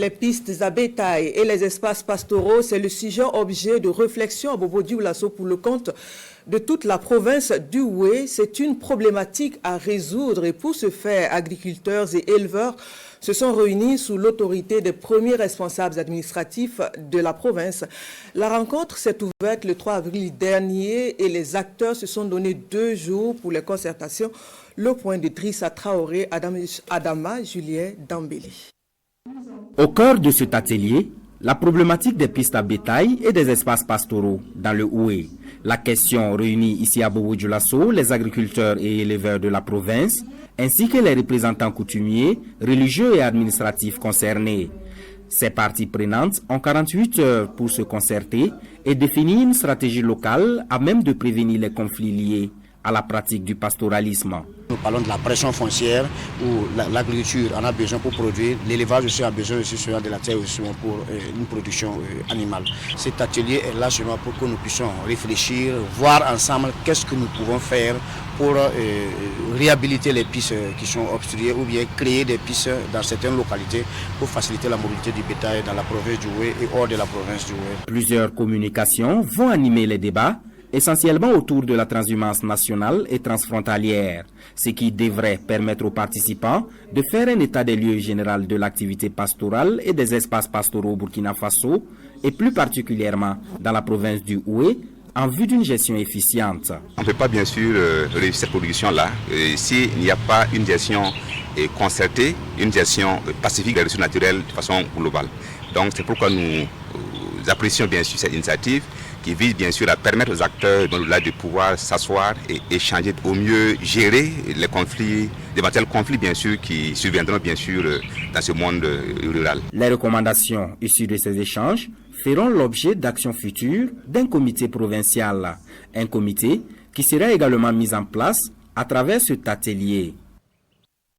Les pistes à bétail et les espaces pastoraux, c'est le sujet objet de réflexion à Bobo-Dioulasso pour le compte de toute la province du Houé. C'est une problématique à résoudre et pour ce faire, agriculteurs et éleveurs se sont réunis sous l'autorité des premiers responsables administratifs de la province. La rencontre s'est ouverte le 3 avril dernier et les acteurs se sont donné 2 jours pour les concertations. Le point de Drissa Traoré, Adama Julien Dambélé. Au cœur de cet atelier, la problématique des pistes à bétail et des espaces pastoraux dans le Houé. La question réunit ici à Bobo-Dioulasso les agriculteurs et éleveurs de la province, ainsi que les représentants coutumiers, religieux et administratifs concernés. Ces parties prenantes ont 48 heures pour se concerter et définir une stratégie locale à même de prévenir les conflits liés à la pratique du pastoralisme. Nous parlons de la pression foncière où l'agriculture en a besoin pour produire, l'élevage aussi a besoin aussi de la terre aussi pour une production animale. Cet atelier est là seulement pour que nous puissions réfléchir, voir ensemble qu'est-ce que nous pouvons faire pour réhabiliter les pistes qui sont obstruées ou bien créer des pistes dans certaines localités pour faciliter la mobilité du bétail dans la province du Houé et hors de la province du Houé. Plusieurs communications vont animer les débats, essentiellement autour de la transhumance nationale et transfrontalière, ce qui devrait permettre aux participants de faire un état des lieux général de l'activité pastorale et des espaces pastoraux au Burkina Faso, et plus particulièrement dans la province du Houé, en vue d'une gestion efficiente. On ne peut pas bien sûr réussir cette production-là s'il n'y a pas une gestion concertée, une gestion pacifique des ressources naturelles de façon globale. Donc c'est pourquoi nous apprécions bien sûr cette initiative qui vise bien sûr à permettre aux acteurs de pouvoir s'asseoir et échanger, au mieux gérer les conflits, d'éventuels conflits bien sûr qui surviendront bien sûr dans ce monde rural. Les recommandations issues de ces échanges feront l'objet d'actions futures d'un comité provincial, un comité qui sera également mis en place à travers cet atelier.